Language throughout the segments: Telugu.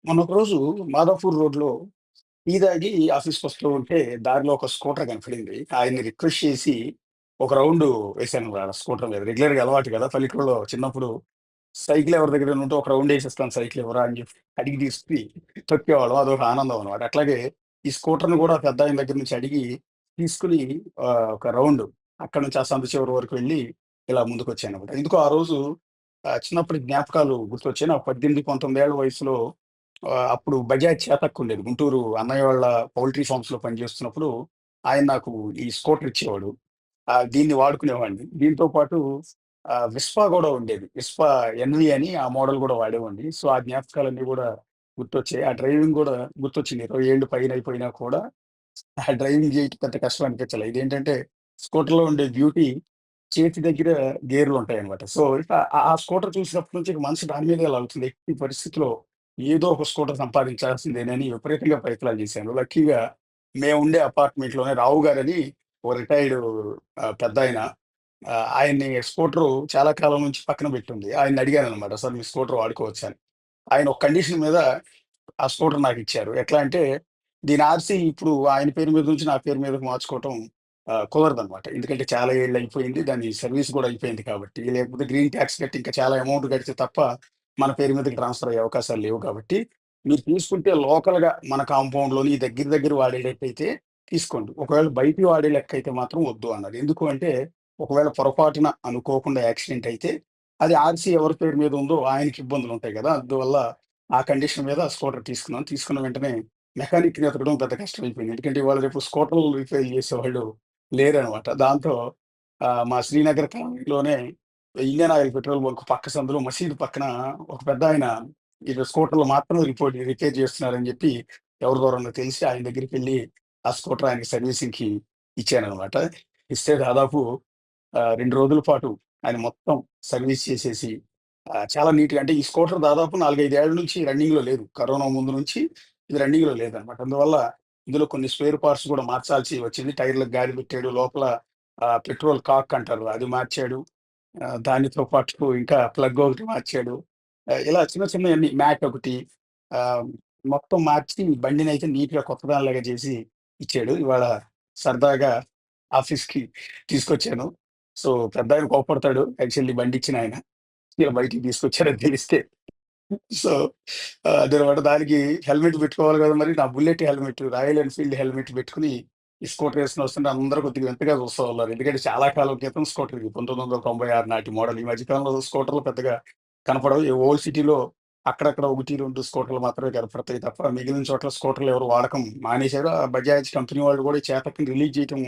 మొన్నొక రోజు మాదాపూర్ రోడ్‌లో టీ తాగి ఆఫీస్‌కొస్తూ ఉంటే దారిలో ఒక స్కూటర్ కనపడింది. ఆయన్ని రిక్వెస్ట్ చేసి ఒక రౌండు వేశాననమాట స్కూటర్ మీద. రెగ్యులర్‌గా అలవాటు కదా! పల్లెటూరులో చిన్నప్పుడు సైకిల్ ఎవరి దగ్గరైనా ఉంటే ఒక రౌండ్ ఏసేస్తాను సైకిల్ ఇవ్వరా అని చెప్పి అడిగి తీసుకొని తొక్కేవాళ్ళం. అదొక ఆనందం అనమాట. అట్లాగే ఈ స్కూటర్‌ని కూడా పెద్దాయన దగ్గర నుంచి అడిగి తీసుకొని ఒక రౌండు అక్కడి నుంచి ఆ సందు చివరి వరకు వెళ్ళి ఇలా ముందుకొచ్చాననమాట. ఎందుకో ఆ రోజు చిన్నప్పటి జ్ఞాపకాలు గుర్తొచ్చాయి. నాకు 18, 19 ఏళ్ల వయసులో అప్పుడు బజాజ్ చేతక్ ఉండేది. గుంటూరు అన్నయ్య వాళ్ళ పౌల్ట్రీ ఫార్మ్స్‌లో పనిచేస్తున్నప్పుడు ఆయన నాకు ఈ స్కూటర్ ఇచ్చేవాడు. దీన్ని వాడుకునేవాడిని. దీంతో పాటు విస్పా గూడా ఉండేది. విస్పా ఎన్‌వి అని ఆ మోడల్ గూడా వాడేవాడిని. సో, ఆ జ్ఞాపకాలన్నీ గూడా గుర్తొచ్చాయి. ఆ డ్రైవింగ్ గూడా గుర్తొచ్చింది. 20 ఏళ్ళు పైనయిపోయినా కూడా ఆ డ్రైవింగ్ చేయటం పెద్ద కష్టం అనిపించలే. ఇదేంటంటే స్కూటర్‌లో ఉండే బ్యూటీ చేతి దగ్గర గేర్లుంటాయనమాట. సో, ఇక ఆ స్కూటర్ చూసినప్పటి నుంచి ఇక మనసు దాని మీదే లాగుతుంది. ఎట్టి పరిస్థితిలో ఏదో ఒక స్కూటర్ సంపాదించాల్సిందేనని విపరీతంగా ప్రయత్నాలు చేశాను. లక్కీగా మేముండే అపార్ట్‌మెంట్‌లోనే రావు గారని ఓ రిటైర్డ్ పెద్దాయన ఆయన్ని స్కూటరు చాలా కాలం నుంచి పక్కన పెట్టుంది. ఆయన్నడిగాననమాట. "సార్ మీ స్కూటర్ వాడుకోవచ్చా" అని. ఆయన ఒక కండిషన్ మీద ఆ స్కూటర్ నాకిచ్చారు. ఎట్లా అంటే, దీని ఆర్‌సీ ఇప్పుడు ఆయన పేరు మీద నుంచి నా పేరు మీదకి మార్చుకోవటం కుదరదనమాట. ఎందుకంటే చాలా ఏళ్లయిపోయింది. దాని సర్వీస్ గూడా అయిపోయింది కాబట్టి. లేకపోతే గ్రీన్ టాక్స్ కట్టి ఇంకా చాలా అమౌంట్ కడితే తప్ప మన పేరు మీదకి ట్రాన్స్‌ఫర్ అయ్యే అవకాశాలు లేవు కాబట్టి, మీరు తీసుకుంటే లోకల్‌గా మన కాంపౌండ్‌లోని దగ్గర దగ్గర వాడేటట్టయితే తీసుకోండి. ఒకవేళ బయట వాడే లెక్కయితే మాత్రం వద్దు అన్నారు. ఎందుకు అంటే, ఒకవేళ పొరపాటున అనుకోకుండా యాక్సిడెంట్ అయితే, అది ఆర్‌సీ ఎవరి పేరు మీద ఉందో ఆయనకి ఇబ్బందులుంటాయి గదా! అందువల్ల ఆ కండిషన్ మీద స్కూటర్ తీసుకున్నాను. తీసుకున్న వెంటనే మెకానిక్‌ని ఎతకడం పెద్ద కష్టమైపోయింది. ఎందుకంటే ఇవాళ రేపు స్కూటర్‌లు రిపేర్ చేసేవాళ్ళు లేరనమాట. దాంతో మా శ్రీనగర్ కాలనీలోనే ఇండియన్ ఆయిల్ పెట్రోల్ బంక్ పక్క సందులో మసీదు పక్కన ఒక పెద్దాయన ఇది స్కూటర్‌లు మాత్రం రిపేర్ చేస్తున్నారని జెప్పి ఎవరి దూరంలో తెలిసి ఆయన దగ్గరికెళ్ళి ఆ స్కూటర్ ఆయనకి సర్వీసింగ్‌కి ఇచ్చాననమాట. ఇస్తే దాదాపు 2 రోజుల పాటు ఆయన మొత్తం సర్వీస్ చేసేసి చాలా నీట్‌గా అంటే ఈ స్కూటర్ దాదాపు 4, 5 ఏళ్ల నుంచి రన్నింగ్‌లో లేదు. కరోనా ముందు నుంచి ఇది రన్నింగ్‌లో లేదనమాట. అందువల్ల ఇందులో కొన్ని స్పేర్ పార్ట్స్ గూడా మార్చాల్సి వచ్చింది. టైర్‌లకు గాలి పెట్టాడు. లోపల పెట్రోల్ కాక్ అంటారు. అది మార్చాడు. దానితో పాటు ఇంకా ప్లగ్ ఒకటి మార్చాడు. ఇలా చిన్న చిన్నయన్నీ మ్యాట్ ఒకటి ఆహ్, మొత్తం మార్చి బండినైతే నీట్‌గా కొత్తదానిలాగా చేసి ఇచ్చాడు. ఇవాళ సరదాగా ఆఫీస్‌కి తీసుకొచ్చాను. సో, పెద్దాయన కోప్పడతాడు యాక్చువల్లీ బండిచ్చిన ఆయన. ఇలా బయటికి తీసుకొచ్చారని తెలిస్తే. సో, అదనమాట. దానికి హెల్మెట్ పెట్టుకోవాలి గదా! మరి. నా bullet helmet, royal Enfield helmet పెట్టుకొని ఈ స్కూటర్ ఏసుకొని వస్తుంటే అందరూ కొద్దిగా వింతగా చూస్తా ఉన్నారు. ఎందుకంటే చాలా కాలం క్రితం స్కూటర్ ఇది. 1996 నాటి మోడల్. ఈ మధ్య కాలంలో స్కూటర్‌లు పెద్దగా కనపడవు. ఈ ఓల్డ్ సిటీలో అక్కడక్కడ 1, 2 స్కూటర్‌లు మాత్రమే కనపడతాయి తప్ప మిగిలిన చోట్ల స్కూటర్‌లు ఎవరు వాడకం మానేశారు. ఆ బజాజ్ కంపెనీ వాళ్ళు కూడా ఈ చేతక్‌ని రిలీజ్ చేయటం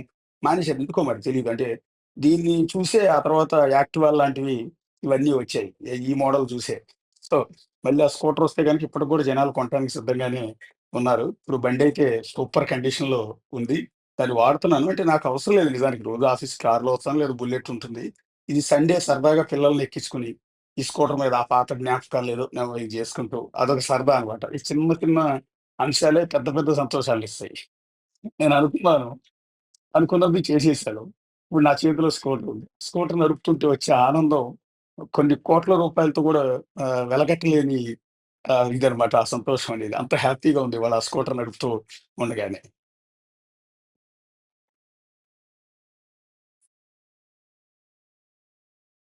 మానేశారు. ఎందుకో మరి తెలీదు. అంటే దీన్ని చూసే ఆ తర్వాత యాక్టివా లాంటివి ఇవన్నీ వచ్చాయి. ఈ మోడల్ చూసే. సో మళ్ళీ ఆ స్కూటరొస్తే గనుక ఇప్పటికి గూడా జనాలు కొనటానికి సిద్ధంగానే ఉన్నారు. ఇప్పుడు బండయితే సూపర్ కండిషన్‌లో ఉంది. దాన్ని వాడుతున్నాను. అంటే నాకు అవసరం లేదు నిజానికి. రోజు ఆఫీస్‌కి కార్‌లో వస్తాను. లేదా బుల్లెట్ ఉంటుంది. ఇది సండే సరదాగా పిల్లల్ని ఎక్కించుకొని, ఈ స్కూటర్ మీద ఆ పాత జ్ఞాపకాలేదో ఇది చేసుకుంటూ అదొక సరదా అనమాట. ఈ చిన్న చిన్న అంశాలే పెద్ద పెద్ద సంతోషాలనిస్తాయి. నేను అనుకున్నది చేసేసాను. ఇప్పుడు నా చేతిలో స్కూటర్ ఉంది. స్కూటర్ నడుపుతుంటే వచ్చే ఆనందం కొన్ని కోట్ల రూపాయలతో గూడా వెలకట్టలేని ఇదనమాట ఆ సంతోషం అనేది. అంత హ్యాపీగా ఉంది ఇవాళ ఆ స్కూటర్ నడుపుతూ ఉండగానే.